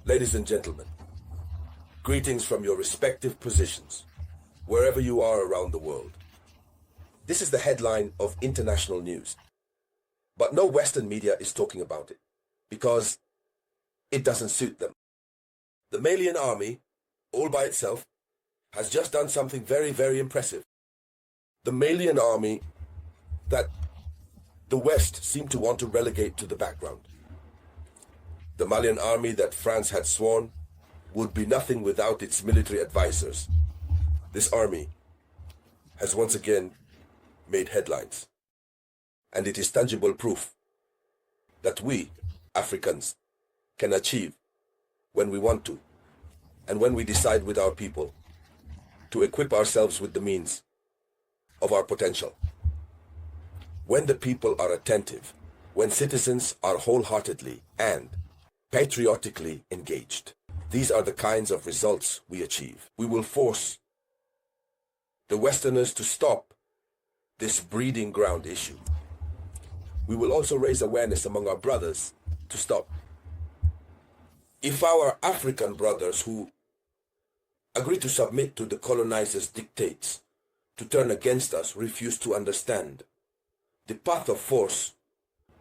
Ladies and gentlemen, greetings from your respective positions, wherever you are around the world. This is the headline of international news, but no Western media is talking about it because it doesn't suit them. The Malian army, all by itself, has just done something very, very impressive. The Malian army that the West seemed to want to relegate to the background. The Malian army that France had sworn would be nothing without its military advisors. This army has once again made headlines. And it is tangible proof that we, Africans, can achieve when we want to, and when we decide with our people to equip ourselves with the means of our potential. When the people are attentive, when citizens are wholeheartedly and patriotically engaged, these are the kinds of results we achieve. We will force the Westerners to stop this breeding ground issue. We will also raise awareness among our brothers to stop. If our African brothers who agree to submit to the colonizers' dictates to turn against us refuse to understand, the path of force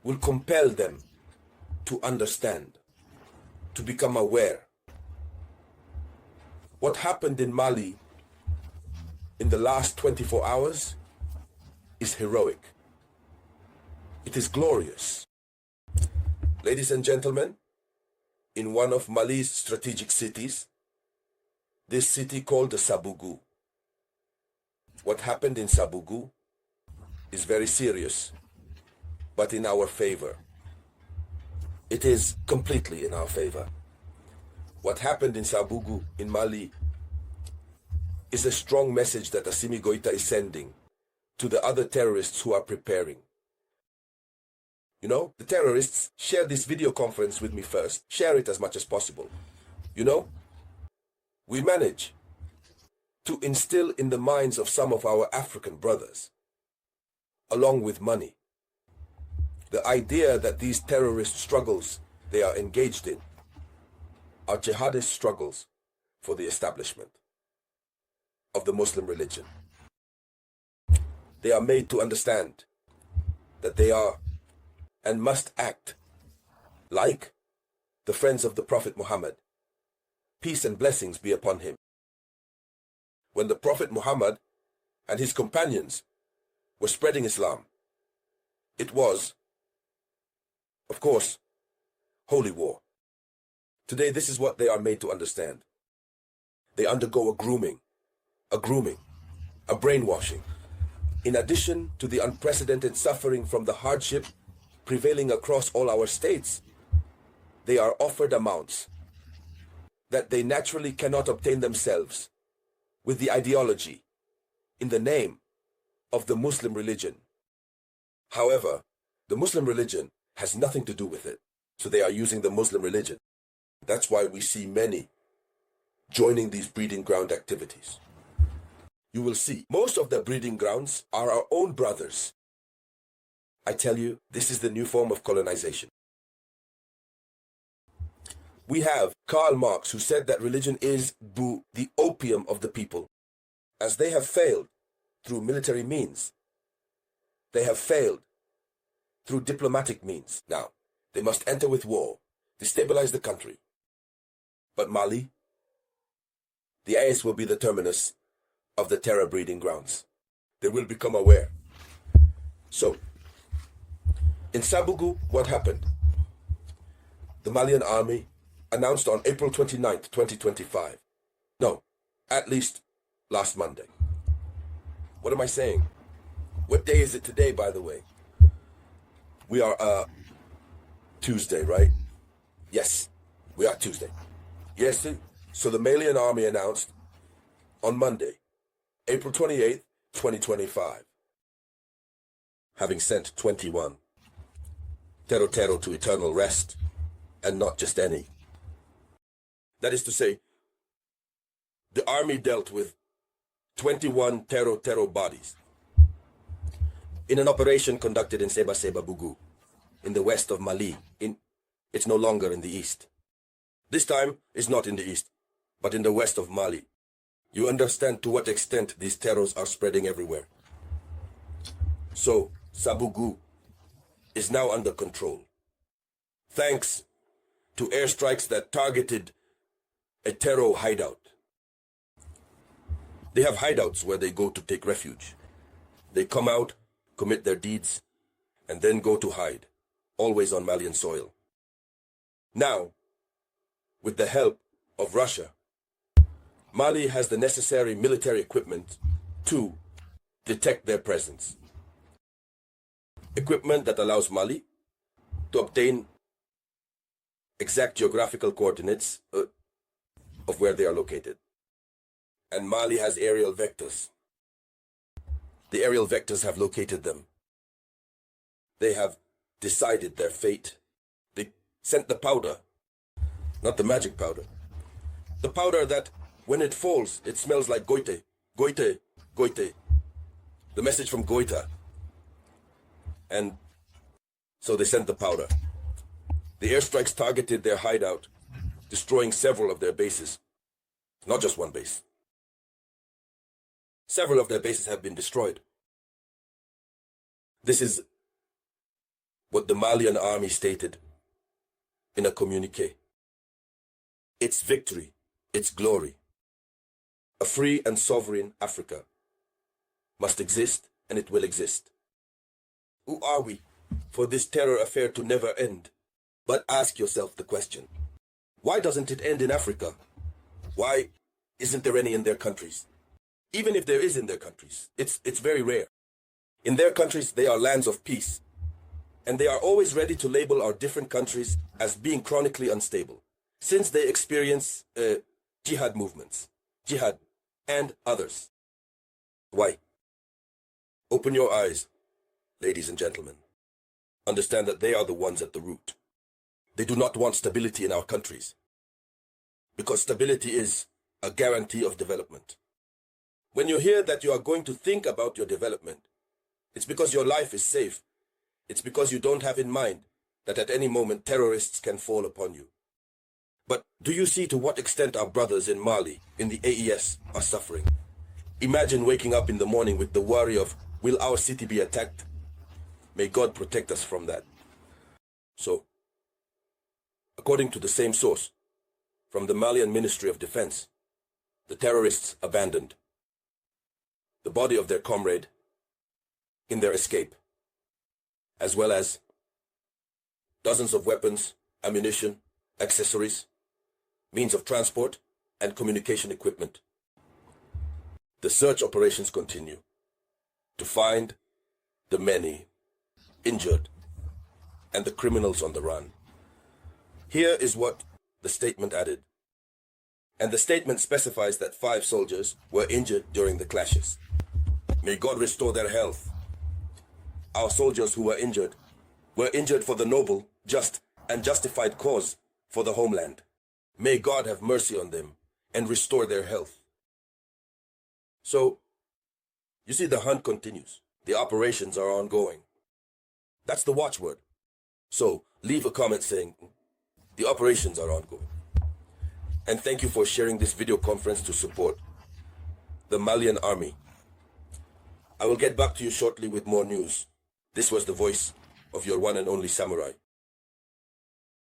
will compel them to understand, to become aware. What happened in Mali in the last 24 hours is heroic. It is glorious. Ladies and gentlemen, in one of Mali's strategic cities, this city called Sabugu. What happened in Sabugu is very serious, but in our favor. It is completely in our favor. What happened in Sabugu in Mali is a strong message that Assimigoita is sending to the other terrorists who are preparing. You know, the terrorists share this video conference with me first. Share it as much as possible. You know, we manage to instill in the minds of some of our African brothers, along with money, the idea that these terrorist struggles they are engaged in are jihadist struggles for the establishment of the Muslim religion. They are made to understand that they are and must act like the friends of the Prophet Muhammad, peace and blessings be upon him. When the Prophet Muhammad and his companions were spreading Islam, it was, of course, holy war. Today, this is what they are made to understand. They undergo a grooming, a brainwashing. In addition to the unprecedented suffering from the hardship prevailing across all our states, they are offered amounts that they naturally cannot obtain themselves with the ideology in the name of the Muslim religion. However, the Muslim religion has nothing to do with it, so they are using the Muslim religion. That's why we see many joining these breeding ground activities. You will see most of the breeding grounds are our own brothers. I tell you, this is the new form of colonization. We have Karl Marx, who said that religion is the opium of the people. As they have failed through military means, they have failed through diplomatic means. Now, they must enter with war, destabilize the country. But Mali, the AS will be the terminus of the terror breeding grounds. They will become aware. So, in Sabugu, what happened? The Malian army announced on April 29th, 2025. No, at least last Monday. What am I saying? What day is it today, by the way? We are Tuesday, right? Yes, we are Tuesday. Yes, so the Malian army announced on Monday, April 28th, 2025, having sent 21 Tero to eternal rest, and not just any. That is to say, the army dealt with 21 Tero bodies in an operation conducted in Seba Bugu, in the west of Mali. It's no longer in the east. This time is not in the east, but in the west of Mali. You understand to what extent these terrors are spreading everywhere. So, Sabugu is now under control, thanks to airstrikes that targeted a terror hideout. They have hideouts where they go to take refuge. They come out, commit their deeds, and then go to hide, always on Malian soil. Now, with the help of Russia, Mali has the necessary military equipment to detect their presence. Equipment that allows Mali to obtain exact geographical coordinates of where they are located. And Mali has aerial vectors. The aerial vectors have located them. They have decided their fate. They sent the powder, not the magic powder. The powder that, when it falls, it smells like goite, goite, goite. The message from Goita. And so they sent the powder. The airstrikes targeted their hideout, destroying several of their bases. Not just one base. Several of their bases have been destroyed. This is what the Malian army stated in a communiqué. Its victory, its glory. A free and sovereign Africa must exist, and it will exist. Who are we for this terror affair to never end? But ask yourself the question, why doesn't it end in Africa? Why isn't there any in their countries? Even if there is in their countries, it's very rare. In their countries, they are lands of peace. And they are always ready to label our different countries as being chronically unstable, since they experience jihad movements, jihad, and others. Why? Open your eyes, ladies and gentlemen. Understand that they are the ones at the root. They do not want stability in our countries, because stability is a guarantee of development. When you hear that you are going to think about your development, it's because your life is safe. It's because you don't have in mind that at any moment terrorists can fall upon you. But do you see to what extent our brothers in Mali, in the AES, are suffering? Imagine waking up in the morning with the worry of, will our city be attacked? May God protect us from that. So, according to the same source, from the Malian Ministry of Defense, the terrorists abandoned the body of their comrade in their escape, as well as dozens of weapons, ammunition, accessories, means of transport, and communication equipment. The search operations continue to find the many injured and the criminals on the run. Here is what the statement added. And the statement specifies that 5 soldiers were injured during the clashes. May God restore their health. Our soldiers who were injured for the noble, just, and justified cause for the homeland. May God have mercy on them and restore their health. So, you see, the hunt continues. The operations are ongoing. That's the watchword. So, leave a comment saying, the operations are ongoing. And thank you for sharing this video conference to support the Malian army. I will get back to you shortly with more news. This was the voice of your one and only samurai.